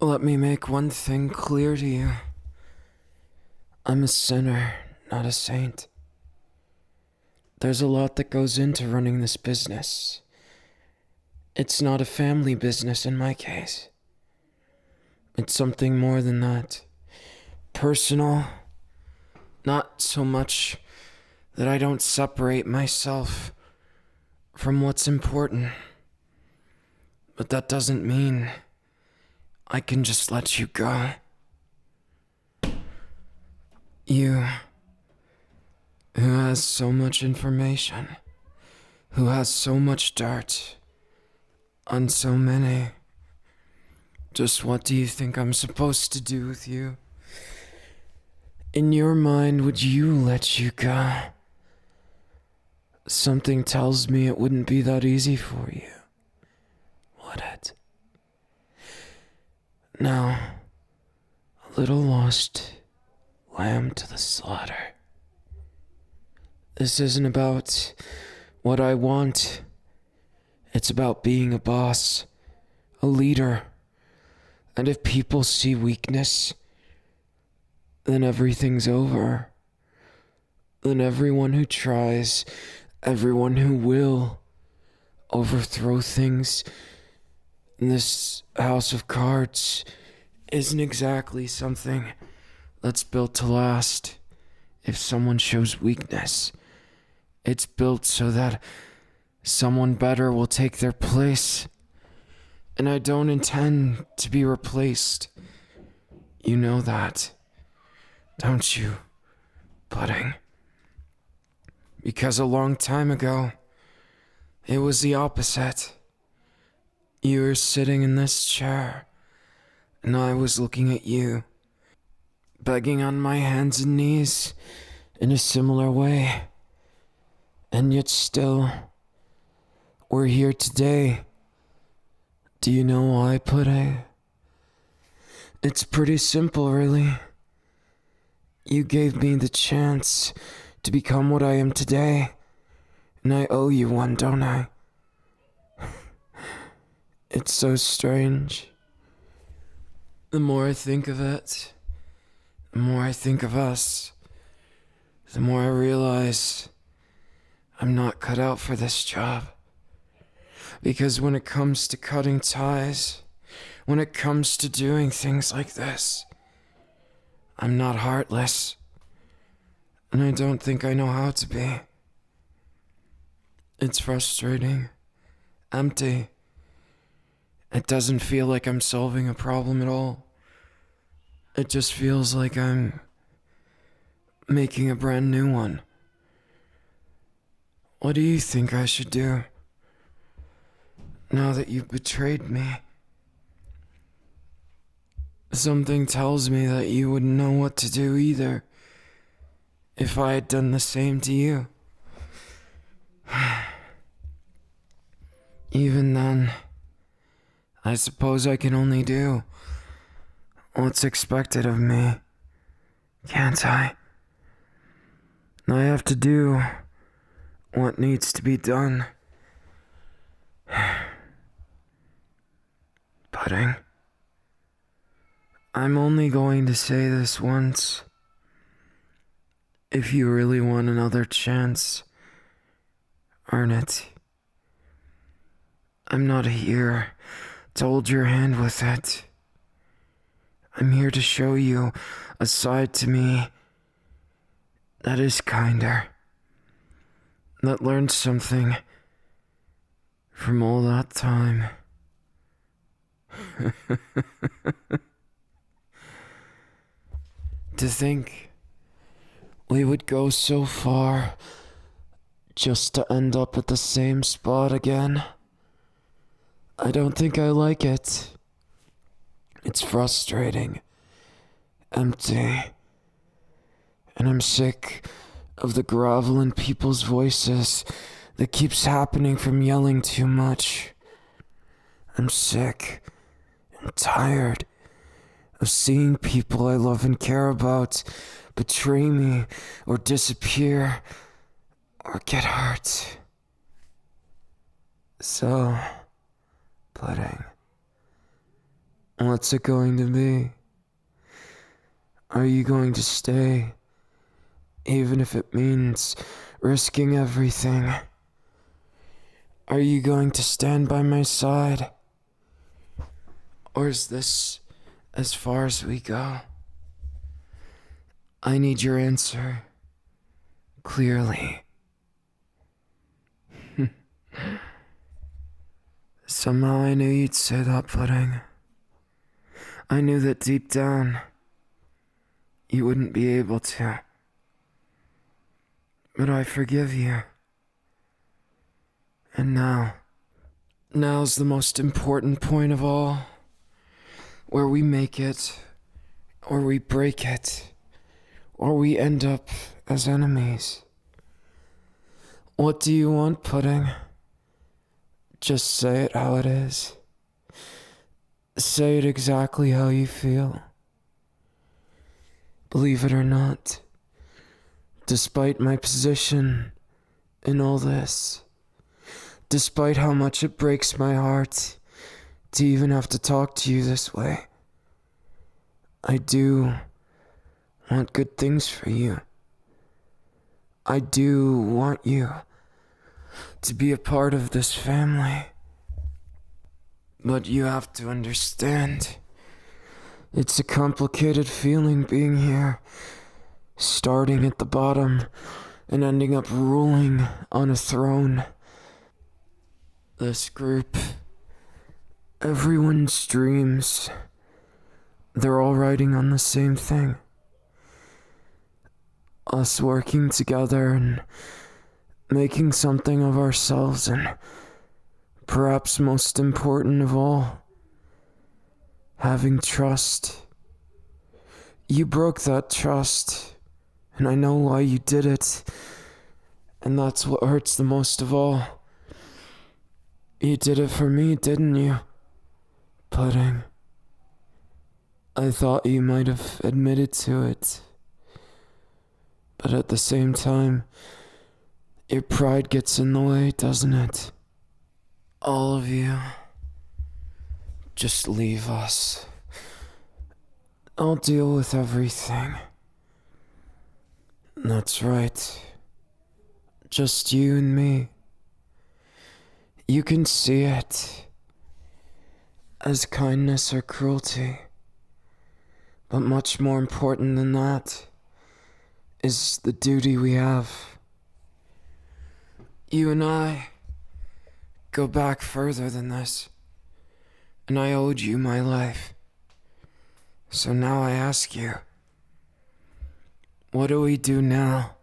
Let me make one thing clear to you. I'm a sinner, not a saint. There's a lot that goes into running this business. It's not a family business in my case. It's something more than that. Personal, not so much that I don't separate myself from what's important. But that doesn't mean I can just let you go. You, who has so much information, who has so much dirt on so many. Just what do you think I'm supposed to do with you? In your mind, would you let you go? Something tells me it wouldn't be that easy for you, would it? Now, a little lost lamb to the slaughter. This isn't about what I want. It's about being a boss, a leader. And if people see weakness, then everything's over. Then everyone who tries, everyone who will overthrow things in this house of cards isn't exactly something that's built to last. If someone shows weakness, it's built so that someone better will take their place. And I don't intend to be replaced. You know that, don't you, Pudding? Because a long time ago, it was the opposite. You were sitting in this chair, and I was looking at you, begging on my hands and knees in a similar way. And yet still, we're here today. Do you know why, Pudding? It's pretty simple, really. You gave me the chance to become what I am today, and I owe you one, don't I? It's so strange. The more I think of it, the more I think of us, the more I realize I'm not cut out for this job. Because when it comes to cutting ties, when it comes to doing things like this, I'm not heartless. And I don't think I know how to be. It's frustrating, empty. It doesn't feel like I'm solving a problem at all. It just feels like I'm making a brand new one. What do you think I should do? Now that you've betrayed me, something tells me that you wouldn't know what to do either if I had done the same to you. Even then, I suppose I can only do what's expected of me, can't I? I have to do what needs to be done. Pudding, I'm only going to say this once. If you really want another chance, earn it. I'm not here to hold your hand with it. I'm here to show you a side to me that is kinder, that learned something from all that time. To think we would go so far just to end up at the same spot again. I don't think I like it. It's frustrating, empty, and I'm sick of the grovel in people's voices that keeps happening from yelling too much. I'm sick and tired of seeing people I love and care about betray me or disappear or get hurt. So, Pudding, What's it going to be? Are you going to stay, even if it means risking everything? Are you going to stand by my side? Or is this as far as we go? I need your answer. Clearly. Somehow I knew you'd say that, Pudding. I knew that deep down, you wouldn't be able to. But I forgive you. And now's the most important point of all. Where we make it, or we break it, or we end up as enemies. What do you want, Pudding? Just say it how it is. Say it exactly how you feel. Believe it or not, despite my position in all this, despite how much it breaks my heart to even have to talk to you this way, I do want good things for you. I do want you to be a part of this family. But you have to understand, it's a complicated feeling being here, starting at the bottom and ending up ruling on a throne. This group, everyone's dreams, they're all riding on the same thing. Us working together and making something of ourselves, and perhaps most important of all, having trust. You broke that trust, and I know why you did it, and that's what hurts the most of all. You did it for me, didn't you, Pudding? I thought you might have admitted to it, but at the same time, your pride gets in the way, doesn't it? All of you, just leave us. I'll deal with everything. That's right. Just you and me. You can see it as kindness or cruelty. But much more important than that is the duty we have. You and I go back further than this, and I owed you my life. So now I ask you, what do we do now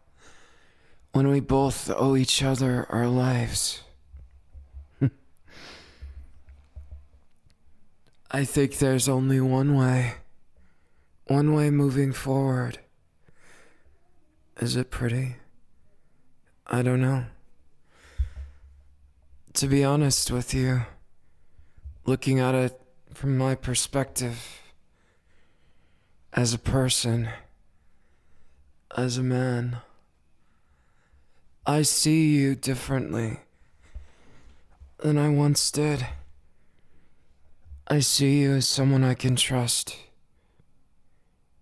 when we both owe each other our lives? I think there's only one way moving forward. Is it pretty? I don't know. To be honest with you, looking at it from my perspective, as a person, as a man, I see you differently than I once did. I see you as someone I can trust,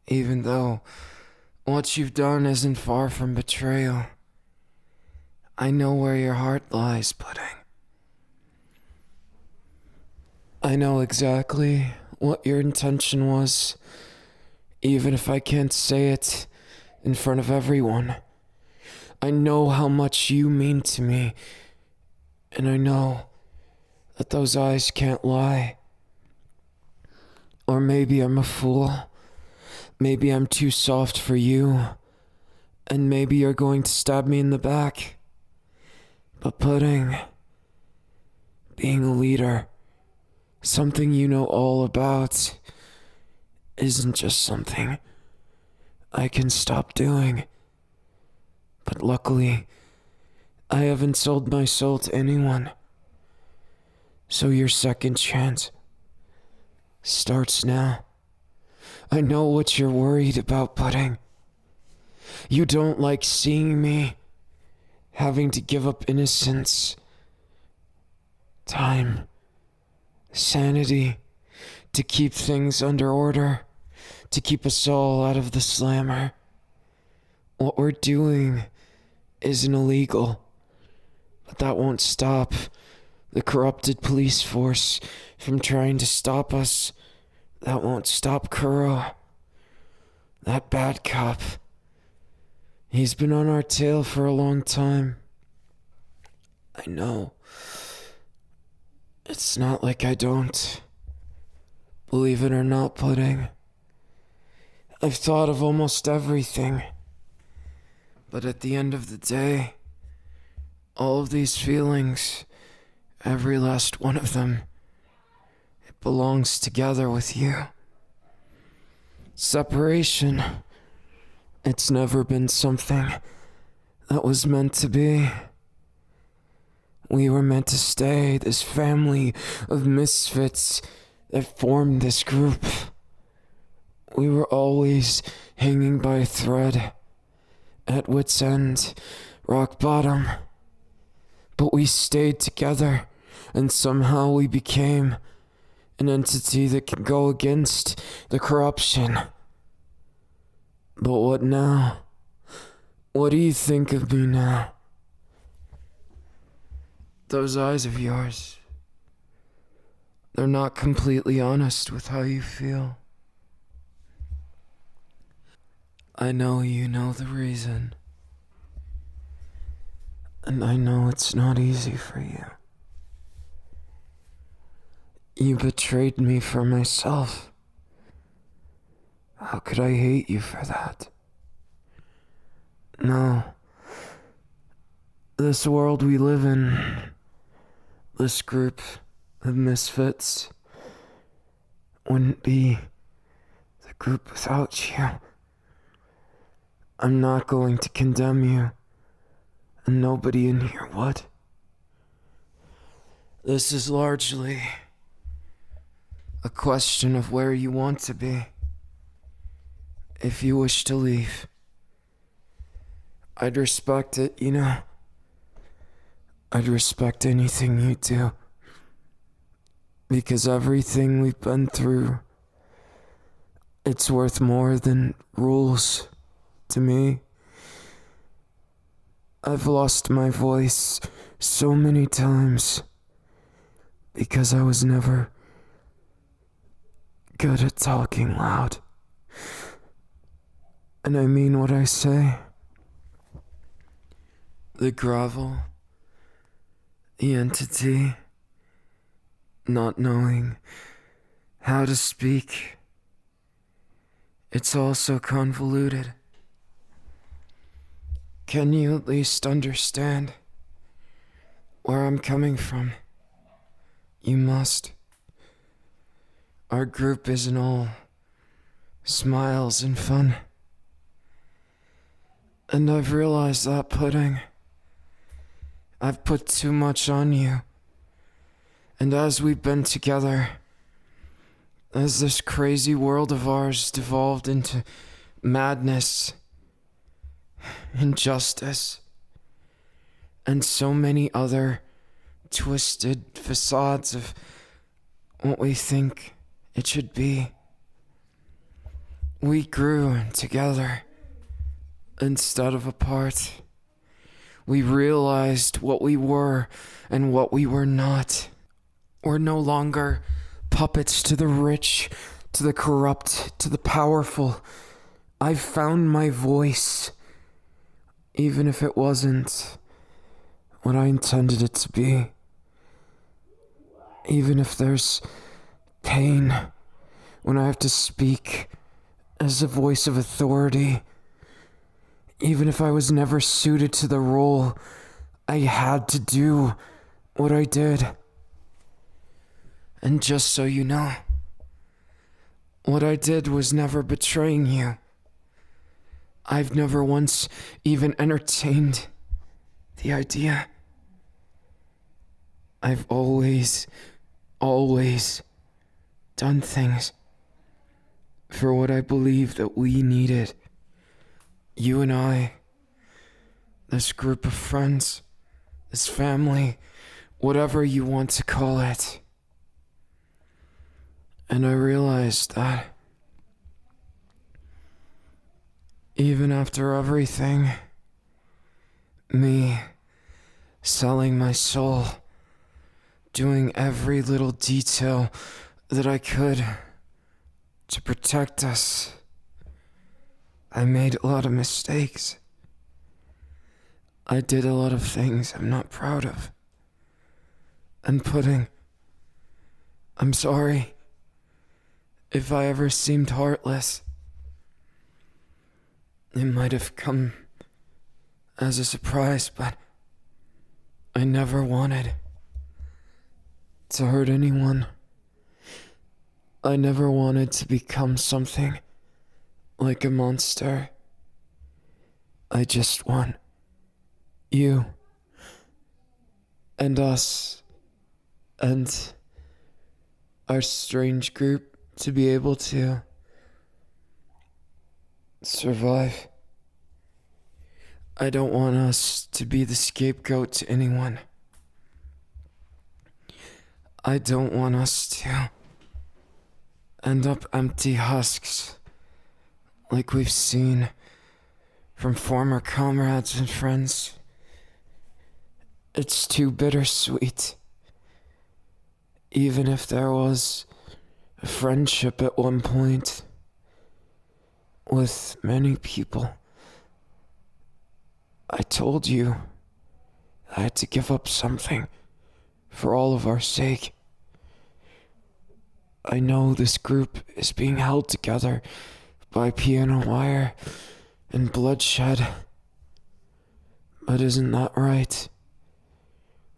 even though what you've done isn't far from betrayal. I know where your heart lies, Pudding. I know exactly what your intention was, even if I can't say it in front of everyone. I know how much you mean to me, and I know that those eyes can't lie. Or maybe I'm a fool. Maybe I'm too soft for you, and maybe you're going to stab me in the back. But Pudding, being a leader, something you know all about, isn't just something I can stop doing. But luckily, I haven't sold my soul to anyone. So your second chance starts now. I know what you're worried about, Pudding. You don't like seeing me having to give up innocence, time, sanity, to keep things under order, to keep us all out of the slammer. What we're doing isn't illegal, but that won't stop the corrupted police force from trying to stop us. That won't stop Kuro, that bad cop. He's been on our tail for a long time. I know. It's not like I don't. Believe it or not, Pudding. I've thought of almost everything. But at the end of the day, all of these feelings, every last one of them, it belongs together with you. Separation, it's never been something that was meant to be. We were meant to stay, this family of misfits that formed this group. We were always hanging by a thread, at wit's end, rock bottom. But we stayed together, and somehow we became an entity that can go against the corruption. But what now? What do you think of me now? Those eyes of yours, they're not completely honest with how you feel. I know you know the reason. And I know it's not easy for you. You betrayed me for myself. How could I hate you for that? No. This world we live in, this group of misfits, wouldn't be the group without you. I'm not going to condemn you, and nobody in here would. This is largely a question of where you want to be. If you wish to leave, I'd respect it, you know. I'd respect anything you do. Because everything we've been through, it's worth more than rules to me. I've lost my voice so many times because I was never good at talking loud. And I mean what I say. The grovel, the entity, not knowing how to speak. It's all so convoluted. Can you at least understand where I'm coming from? You must. Our group isn't all smiles and fun. And I've realized that, Pudding. I've put too much on you. And as we've been together, as this crazy world of ours devolved into madness, injustice, and so many other twisted facades of what we think it should be, we grew together instead of apart. We realized what we were and what we were not. We're no longer puppets to the rich, to the corrupt, to the powerful. I've found my voice, even if it wasn't what I intended it to be. Even if there's pain when I have to speak as a voice of authority. Even if I was never suited to the role, I had to do what I did. And just so you know, what I did was never betraying you. I've never once even entertained the idea. I've always done things for what I believe that we needed. You and I, this group of friends, this family, whatever you want to call it. And I realized that even after everything, me selling my soul, doing every little detail that I could to protect us, I made a lot of mistakes. I did a lot of things I'm not proud of. And I'm sorry if I ever seemed heartless. It might have come as a surprise, but I never wanted to hurt anyone. I never wanted to become something like a monster. I just want you and us and our strange group to be able to survive. I don't want us to be the scapegoat to anyone. I don't want us to end up empty husks like we've seen from former comrades and friends. It's too bittersweet. Even if there was a friendship at one point with many people, I told you I had to give up something for all of our sake. I know this group is being held together by piano wire and bloodshed, but isn't that right?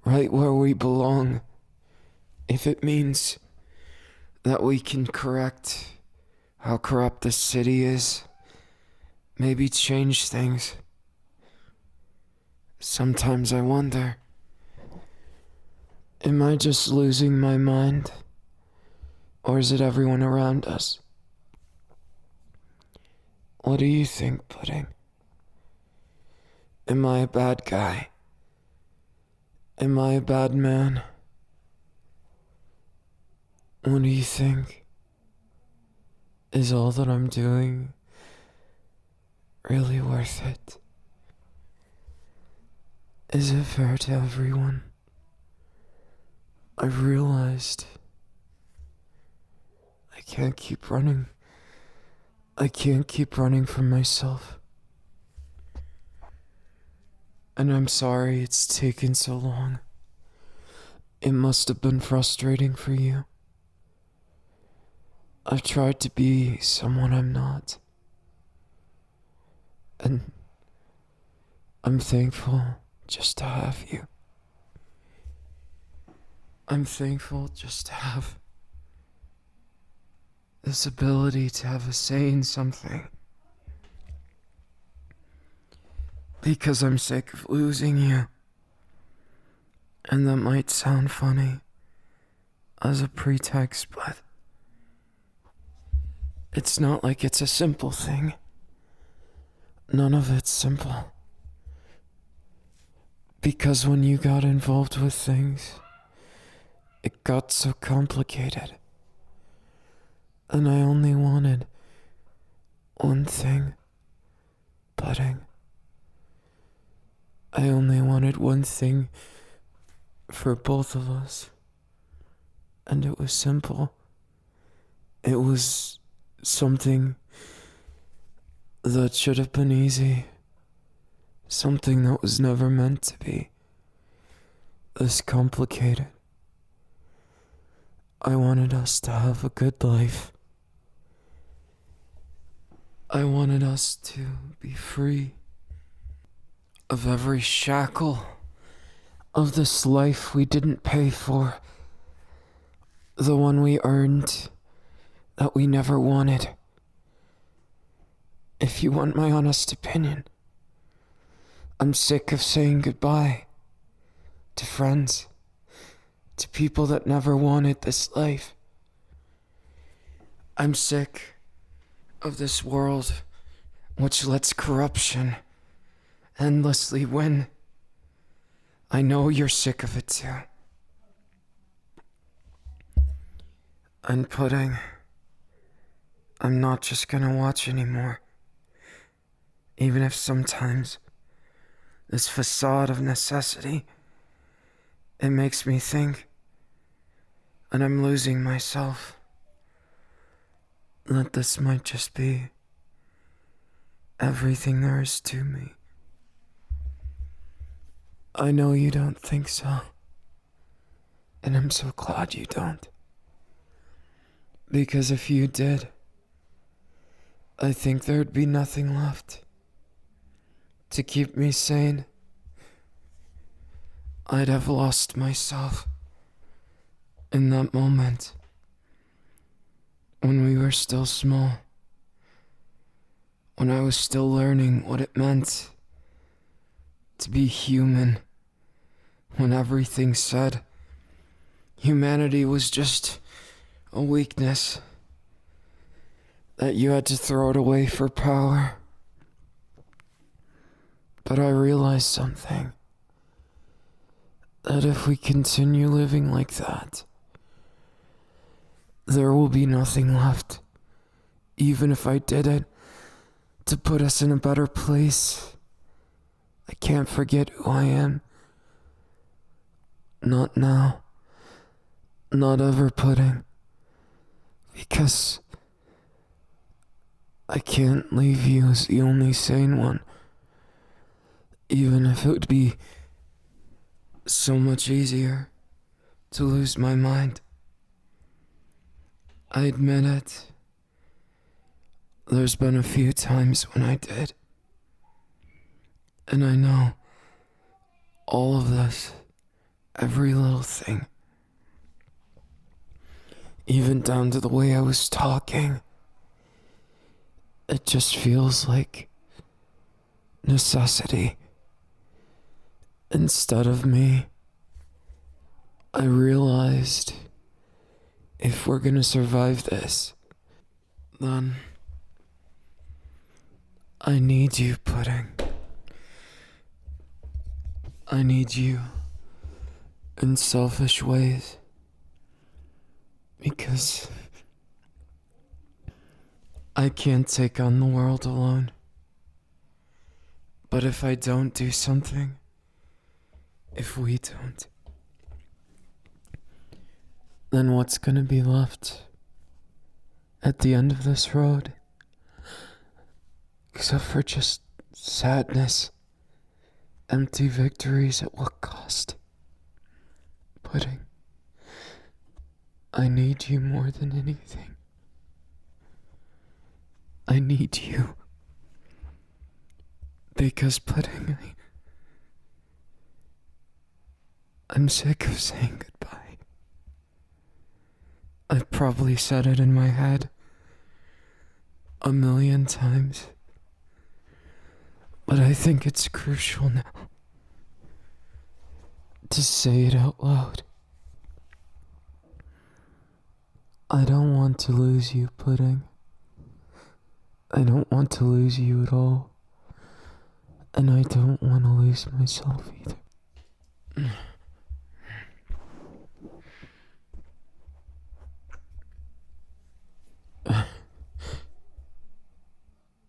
Right where we belong, if it means that we can correct how corrupt this city is, maybe change things. Sometimes I wonder, am I just losing my mind? Or is it everyone around us? What do you think, Pudding? Am I a bad guy? Am I a bad man? What do you think? Is all that I'm doing really worth it? Is it fair to everyone? I've realized I can't keep running. I can't keep running from myself. And I'm sorry it's taken so long. It must have been frustrating for you. I've tried to be someone I'm not. And I'm thankful just to have you. I'm thankful just to have this ability to have a say in something. Because I'm sick of losing you. And that might sound funny as a pretext, but it's not like it's a simple thing. None of it's simple. Because when you got involved with things, it got so complicated. And I only wanted one thing, Pudding. I only wanted one thing for both of us. And it was simple. It was something that should have been easy. Something that was never meant to be this complicated. I wanted us to have a good life. I wanted us to be free of every shackle of this life we didn't pay for. The one we earned that we never wanted. If you want my honest opinion, I'm sick of saying goodbye to friends, to people that never wanted this life. I'm sick of this world which lets corruption endlessly win. I know you're sick of it too. And Pudding, I'm not just gonna watch anymore. Even if sometimes this facade of necessity, it makes me think, and I'm losing myself, that this might just be everything there is to me. I know you don't think so, and I'm so glad you don't. Because if you did, I think there'd be nothing left to keep me sane. I'd have lost myself in that moment when we were still small, when I was still learning what it meant to be human, when everything said humanity was just a weakness, that you had to throw it away for power. But I realized something, that if we continue living like that, there will be nothing left, even if I did it to put us in a better place. I can't forget who I am. Not now. Not ever, Pudding. Because I can't leave you as the only sane one. Even if it would be so much easier to lose my mind. I admit it. There's been a few times when I did. And I know all of this, every little thing, even down to the way I was talking, it just feels like necessity. Instead of me, I realized if we're gonna survive this, then I need you, Pudding. I need you in selfish ways. Because I can't take on the world alone. But if I don't do something, if we don't, then what's gonna be left at the end of this road? Except for just sadness, empty victories at what cost? Pudding, I need you more than anything. I need you. Because, Pudding, I'm sick of saying goodbye. I've probably said it in my head 1,000,000 times. But I think it's crucial now to say it out loud. I don't want to lose you, Pudding. I don't want to lose you at all. And I don't want to lose myself either.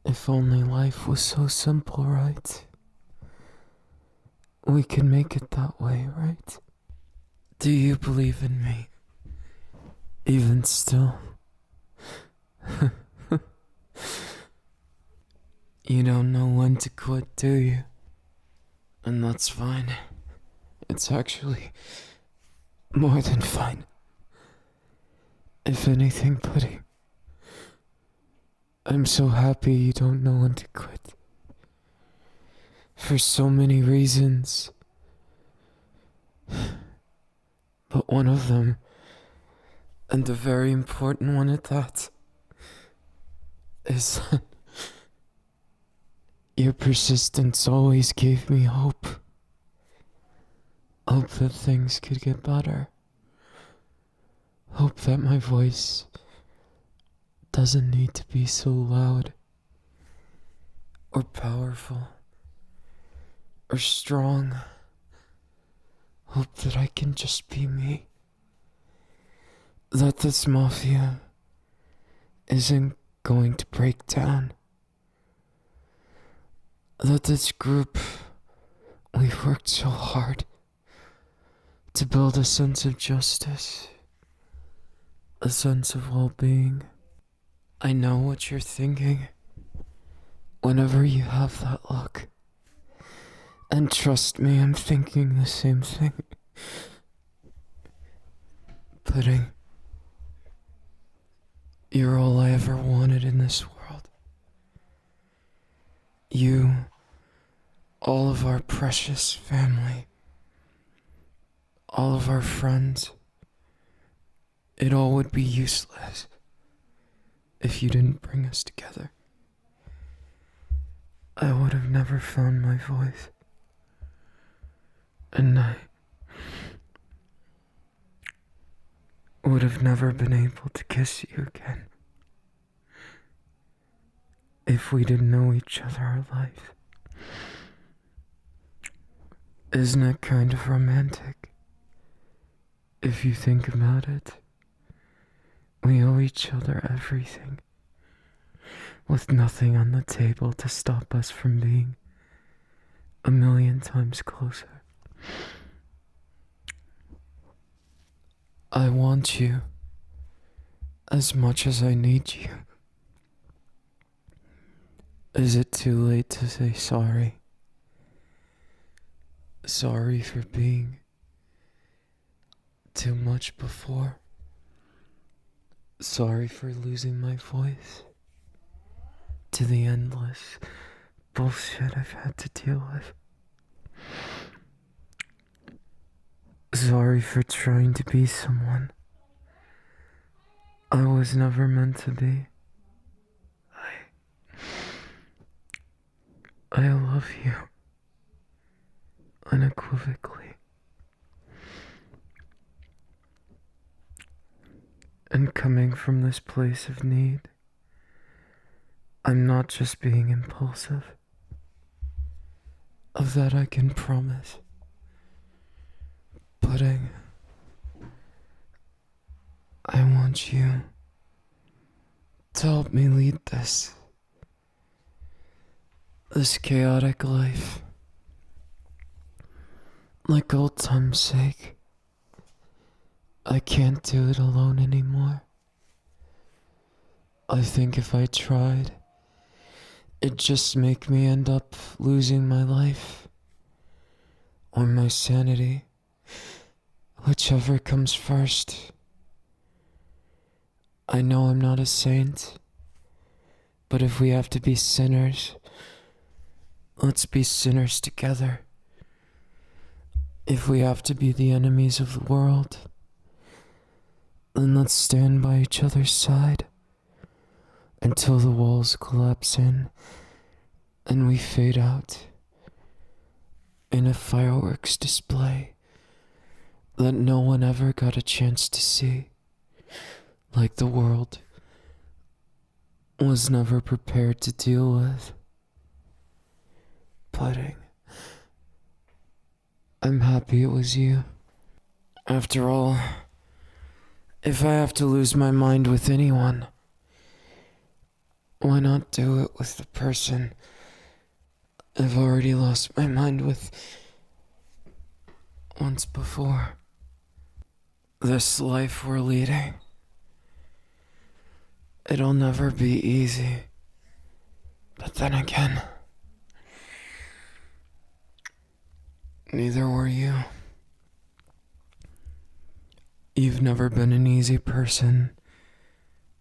If only life was so simple, right? We could make it that way, right? Do you believe in me? Even still? You don't know when to quit, do you? And that's fine. It's actually more than fine. If anything, Pudding, I'm so happy you don't know when to quit. For so many reasons. But one of them, and a very important one at that, is that your persistence always gave me hope. Hope that things could get better. Hope that my voice doesn't need to be so loud, or powerful, or strong. Hope that I can just be me. that this mafia isn't going to break down. That this group, we've worked so hard to build a sense of justice, a sense of well-being. I know what you're thinking whenever you have that look. And trust me, I'm thinking the same thing. Pudding, you're all I ever wanted in this world. You, all of our precious family, all of our friends. It all would be useless if you didn't bring us together. I would have never found my voice. And I would have never been able to kiss you again if we didn't know each other our life. Isn't it kind of romantic? If you think about it, we owe each other everything, with nothing on the table to stop us from being a million times closer. I want you as much as I need you. Is it too late to say sorry? Sorry for being too much before. Sorry for losing my voice to the endless bullshit I've had to deal with. Sorry for trying to be someone I was never meant to be. I love you unequivocally. And coming from this place of need, I'm not just being impulsive. Of that I can promise. Pudding, I want you to help me lead this chaotic life. Like old time's sake. I can't do it alone anymore. I think if I tried, it'd just make me end up losing my life. Or my sanity. Whichever comes first. I know I'm not a saint, but if we have to be sinners, let's be sinners together. If we have to be the enemies of the world, then let's stand by each other's side until the walls collapse in and we fade out in a fireworks display that no one ever got a chance to see, like the world was never prepared to deal with. Pudding, I'm happy it was you. After all, if I have to lose my mind with anyone, why not do it with the person I've already lost my mind with once before? This life we're leading, it'll never be easy. But then again, neither were you. You've never been an easy person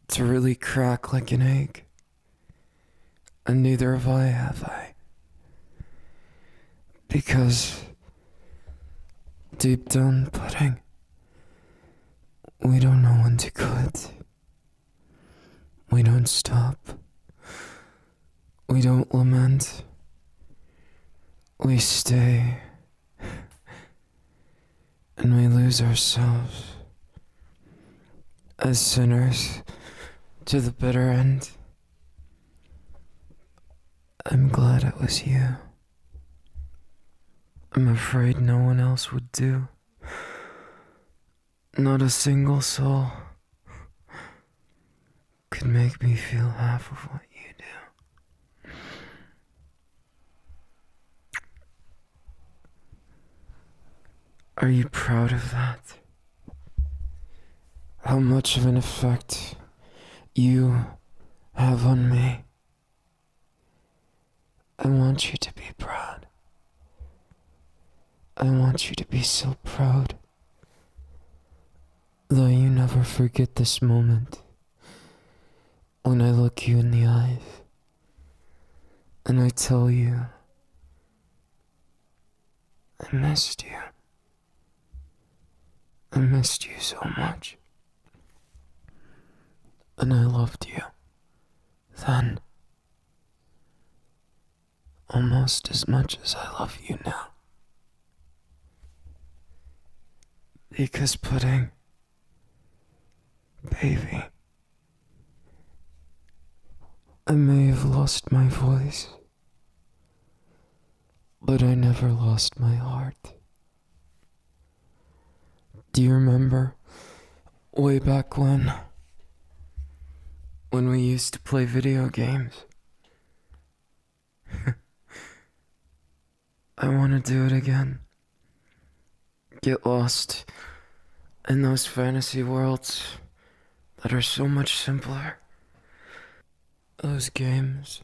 to really crack like an egg. And neither have I. Because deep down, Pudding, we don't know when to quit. We don't stop. We don't lament. We stay. And we lose ourselves as sinners to the bitter end. I'm glad it was you. I'm afraid no one else would do. Not a single soul could make me feel half of what you do. Are you proud of that? How much of an effect you have on me? I want you to be proud. I want you to be so proud. Though you never forget this moment when I look you in the eyes and I tell you I missed you. I missed you so much. And I loved you then almost as much as I love you now. Because pudding, baby, I may have lost my voice, but I never lost my heart. Do you remember way back when we used to play video games? I want to do it again. Get lost in those fantasy worlds that are so much simpler. Those games,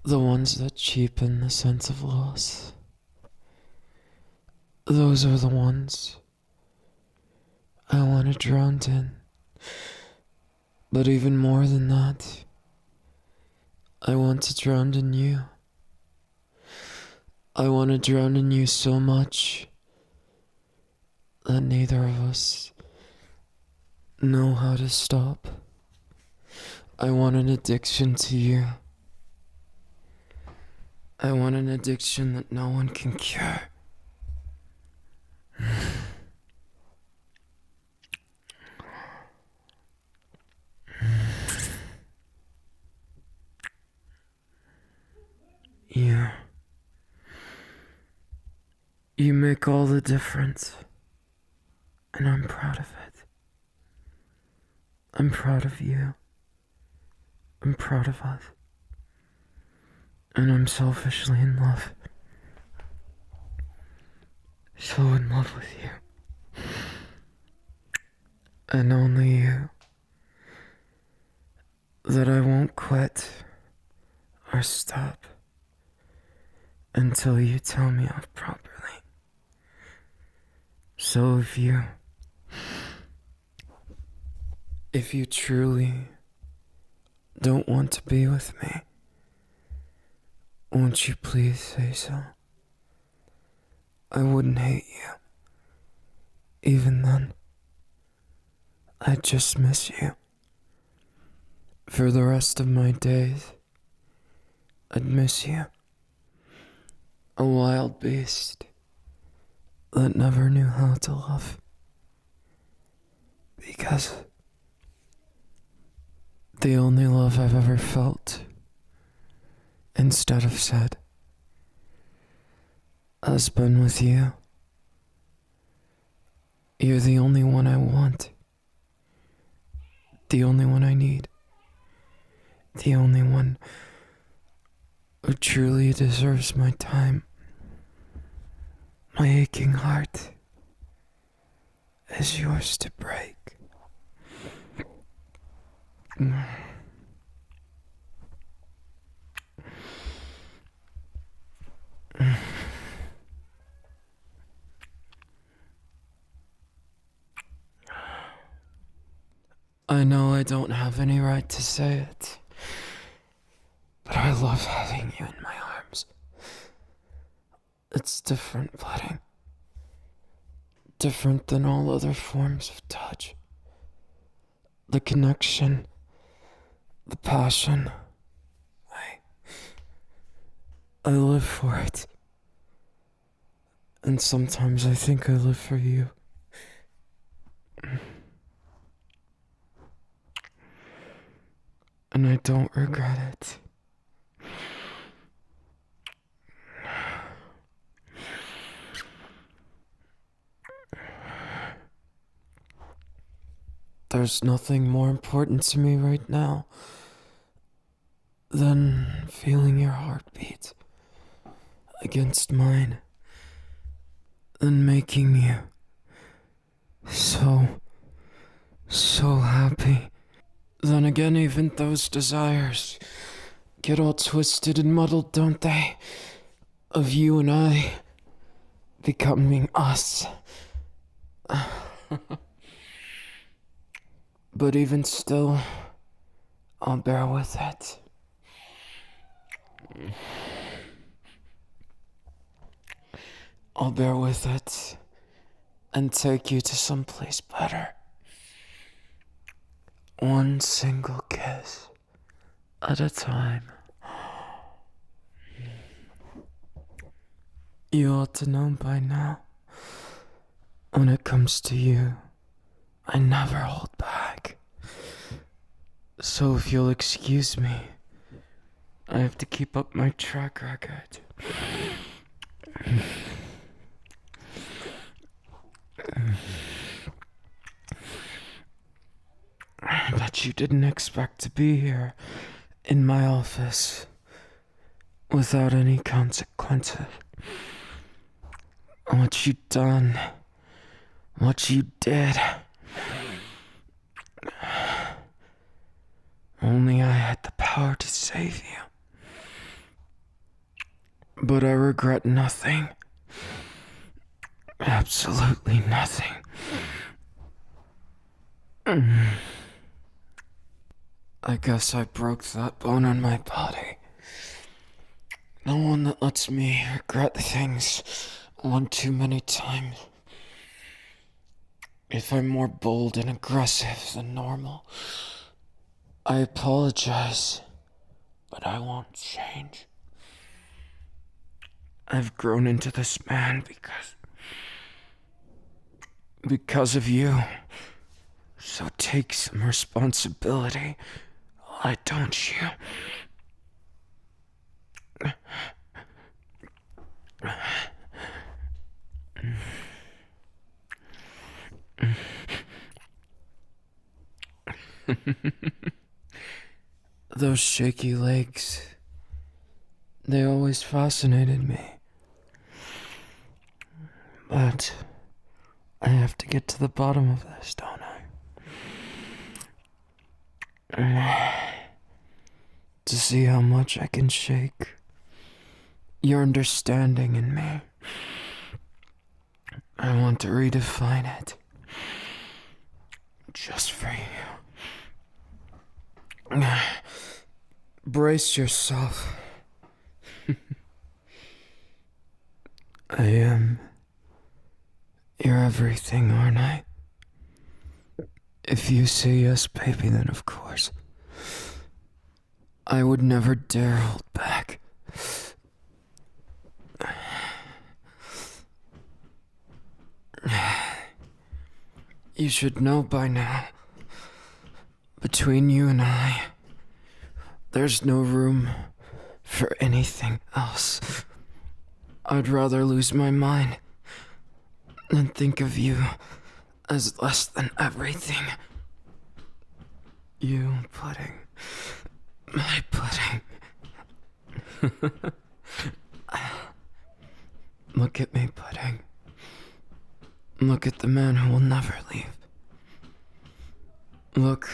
the ones that cheapen the sense of loss. Those are the ones I want to drown in. But even more than that, I want to drown in you. I want to drown in you so much that neither of us know how to stop. I want an addiction to you. I want an addiction that no one can cure. You make all the difference, and I'm proud of it. I'm proud of you. I'm proud of us. And I'm selfishly in love. So in love with you. And only you. That I won't quit or stop until you tell me off properly. So if you truly don't want to be with me, won't you please say so? I wouldn't hate you. Even then, I'd just miss you. For the rest of my days, I'd miss you. A wild beast that never knew how to love. Because the only love I've ever felt, instead of said, has been with you. You're the only one I want. The only one I need. The only one who truly deserves my time. My aching heart is yours to break. I know I don't have any right to say it, but I love having you in my arms. It's different, pudding. Different than all other forms of touch. The connection, the passion. I live for it. And sometimes I think I live for you. And I don't regret it. The There's nothing more important to me right now than feeling your heartbeat against mine, than making you so, so happy. Then again, even those desires get all twisted and muddled, don't they? Of you and I becoming us. But even still, I'll bear with it. I'll bear with it and take you to someplace better. One single kiss at a time. You ought to know by now. When it comes to you, I never hold back. So if you'll excuse me, I have to keep up my track record. But you didn't expect to be here in my office without any consequences. What you done, what you did. Only I had the power to save you. But I regret nothing. Absolutely nothing. I guess I broke that bone in my body. No one that lets me regret things one too many times. If I'm more bold and aggressive than normal, I apologize, but I won't change. I've grown into this man because of you. So take some responsibility. Why don't you? Those shaky legs, they always fascinated me. But I have to get to the bottom of this, don't I? To see how much I can shake your understanding in me. I want to redefine it. Just for you. Brace yourself. I am your everything, aren't I? If you say yes, baby, then of course. I would never dare hold back. You should know by now. Between you and I, there's no room for anything else. I'd rather lose my mind than think of you as less than everything. You pudding. My pudding. Look at me, pudding. Look at the man who will never leave. Look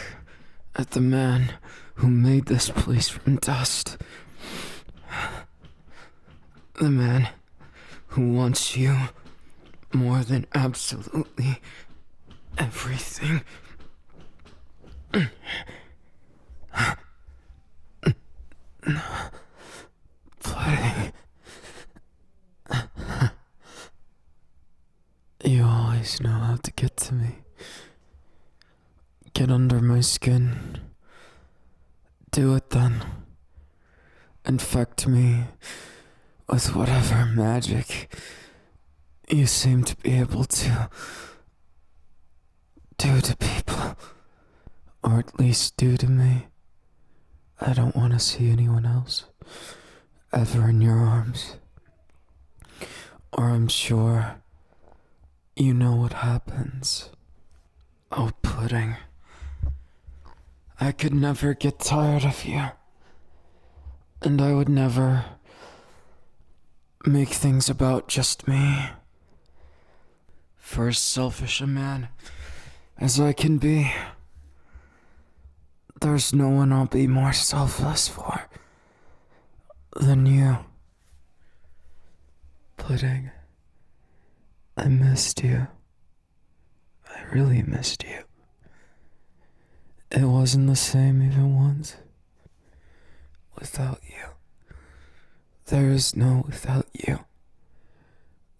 at the man who made this place from dust. The man who wants you more than absolutely everything. Pudding. You always know how to get to me. Get under my skin. Do it then. Infect me with whatever magic you seem to be able to do to people. Or at least do to me. I don't want to see anyone else ever in your arms. Or I'm sure you know what happens. Oh, pudding. I could never get tired of you. And I would never make things about just me. For as selfish a man as I can be, there's no one I'll be more selfless for than you. Pudding, I missed you. I really missed you. It wasn't the same even once without you. There is no without you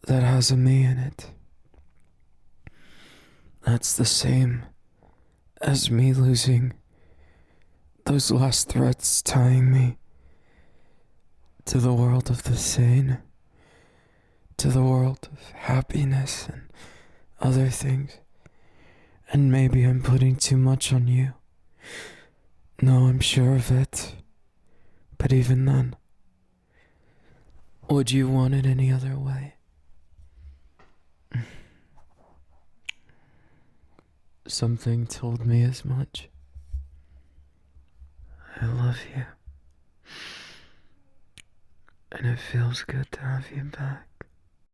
that has a me in it. That's the same as me losing those last threads tying me to the world of the sane, to the world of happiness and other things. And maybe I'm putting too much on you. No, I'm sure of it. But even then, would you want it any other way? Something told me as much. I love you. And it feels good to have you back.